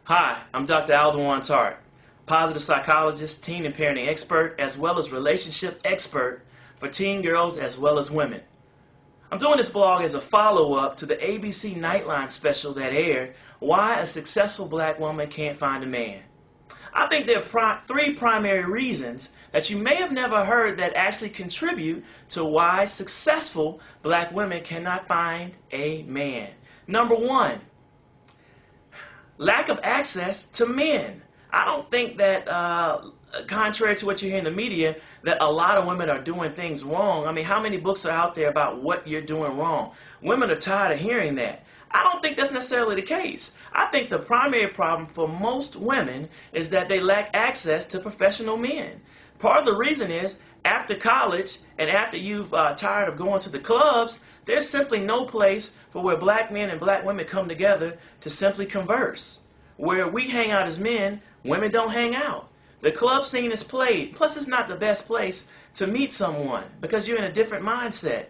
Hi, I'm Dr. Aldewan Tart, positive psychologist, teen and parenting expert, as well as relationship expert for teen girls as well as women. I'm doing this blog as a follow-up to the ABC Nightline special that aired, Why a Successful Black Woman Can't Find a Man. I think there are three primary reasons that you may have never heard that actually contribute to why successful black women cannot find a man. Number one, lack of access to men. I don't think that, contrary to what you hear in the media, that a lot of women are doing things wrong. I mean, how many books are out there about what you're doing wrong? Women are tired of hearing that. I don't think that's necessarily the case. I think the primary problem for most women is that they lack access to professional men. Part of the reason is, after college and after you've tired of going to the clubs, there's simply no place for where black men and black women come together to simply converse. Where we hang out as men, women don't hang out. The club scene is played. Plus, it's not the best place to meet someone because you're in a different mindset.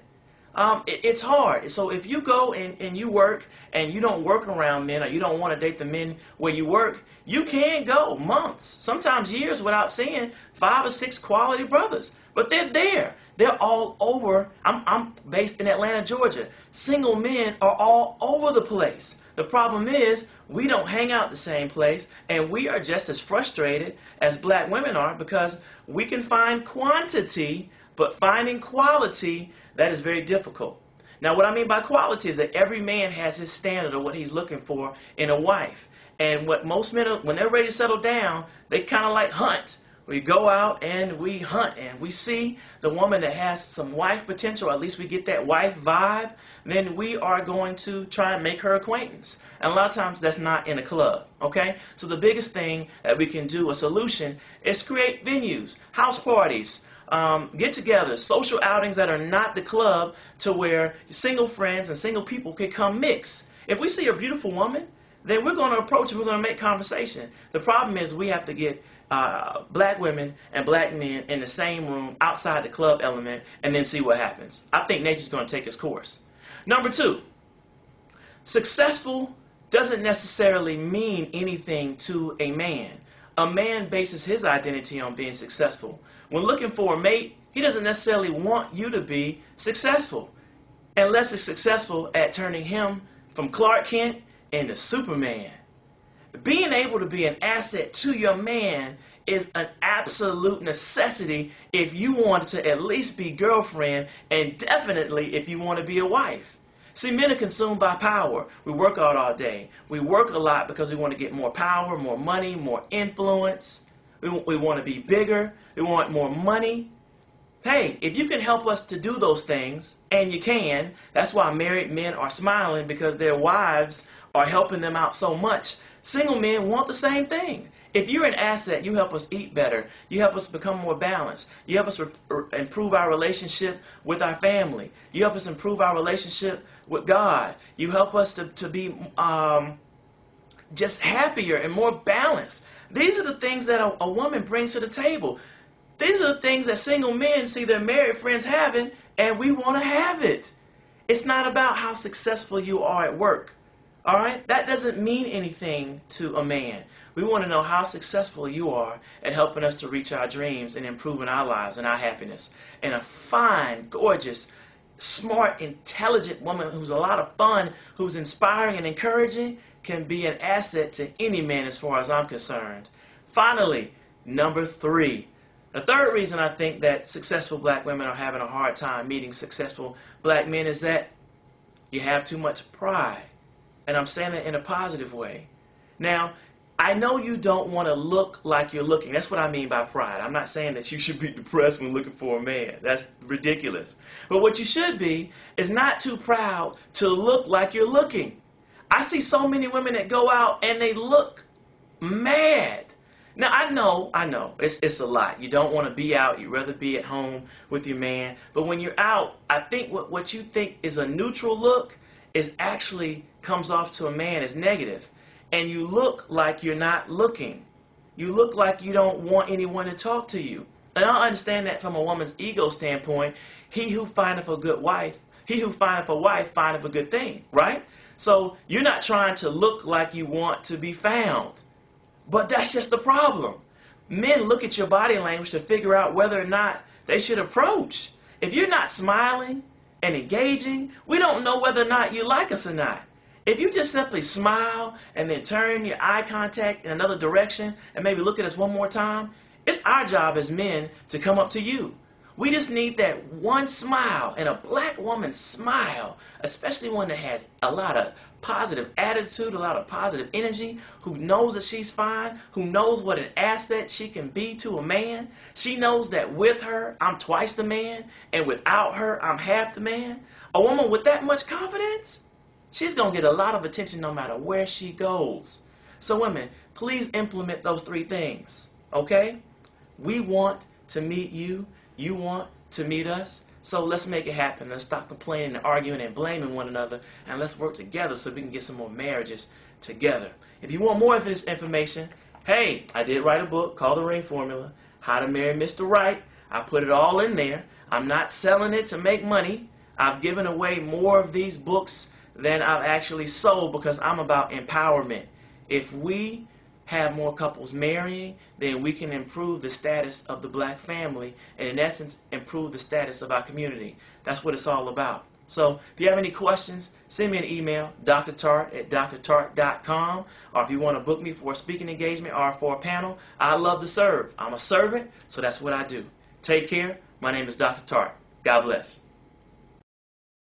It's hard. So if you go and you work and you don't work around men, or you don't want to date the men where you work, you can go months, sometimes years, without seeing 5 or 6 quality brothers. But they're there. They're all over. I'm based in Atlanta, Georgia. Single men are all over the place. The problem is we don't hang out the same place, and we are just as frustrated as black women are because we can find quantity, but finding quality, that is very difficult. Now, what I mean by quality is that every man has his standard of what he's looking for in a wife. And what most men, when they're ready to settle down, they kind of like hunt. We go out and we hunt and we see the woman that has some wife potential, at least we get that wife vibe, then we are going to try and make her acquaintance. And a lot of times that's not in a club, okay? So the biggest thing that we can do, a solution, is create venues, house parties, get-togethers, social outings that are not the club, to where single friends and single people can come mix. If we see a beautiful woman, then we're going to approach her, we're going to make conversation. The problem is we have to get black women and black men in the same room outside the club element and then see what happens. I think nature's going to take its course. Number two, successful doesn't necessarily mean anything to a man. A man bases his identity on being successful. When looking for a mate, he doesn't necessarily want you to be successful, unless it's successful at turning him from Clark Kent into Superman. Being able to be an asset to your man is an absolute necessity if you want to at least be girlfriend, and definitely if you want to be a wife. See, men are consumed by power. We work out all day. We work a lot because we want to get more power, more money, more influence. We want to be bigger. We want more money. Hey, if you can help us to do those things, and you can, that's why married men are smiling, because their wives are helping them out so much. Single men want the same thing. If you're an asset, you help us eat better. You help us become more balanced. You help us improve our relationship with our family. You help us improve our relationship with God. You help us to be just happier and more balanced. These are the things that a woman brings to the table. These are the things that single men see their married friends having, and we want to have it. It's not about how successful you are at work. All right? That doesn't mean anything to a man. We want to know how successful you are at helping us to reach our dreams and improving our lives and our happiness. And a fine, gorgeous, smart, intelligent woman who's a lot of fun, who's inspiring and encouraging, can be an asset to any man as far as I'm concerned. Finally, number three. The third reason I think that successful black women are having a hard time meeting successful black men is that you have too much pride. And I'm saying that in a positive way. Now, I know you don't want to look like you're looking. That's what I mean by pride. I'm not saying that you should be depressed when looking for a man. That's ridiculous. But what you should be is not too proud to look like you're looking. I see so many women that go out and they look mad. Now, I know, it's a lot. You don't want to be out. You'd rather be at home with your man. But when you're out, I think what you think is a neutral look is actually comes off to a man as negative. And you look like you're not looking. You look like you don't want anyone to talk to you. And I understand that from a woman's ego standpoint. He who findeth a good wife, he who findeth a wife findeth a good thing, right? So you're not trying to look like you want to be found. But that's just the problem. Men look at your body language to figure out whether or not they should approach. If you're not smiling and engaging, we don't know whether or not you like us or not. If you just simply smile and then turn your eye contact in another direction and maybe look at us one more time, it's our job as men to come up to you. We just need that one smile, and a black woman's smile, especially one that has a lot of positive attitude, a lot of positive energy, who knows that she's fine, who knows what an asset she can be to a man. She knows that with her, I'm twice the man, and without her, I'm half the man. A woman with that much confidence, she's going to get a lot of attention no matter where she goes. So women, please implement those 3 things, okay? We want to meet you. You want to meet us. So let's make it happen. Let's stop complaining and arguing and blaming one another, and let's work together so we can get some more marriages together. If you want more of this information, hey, I did write a book called The Ring Formula, How to Marry Mr. Right. I put it all in there. I'm not selling it to make money. I've given away more of these books than I've actually sold because I'm about empowerment. If we have more couples marrying, then we can improve the status of the black family and in essence improve the status of our community. That's what it's all about. So if you have any questions, send me an email, drtart@drtart.com, or if you want to book me for a speaking engagement or for a panel, I love to serve. I'm a servant, so that's what I do. Take care. My name is Dr. Tart. God bless.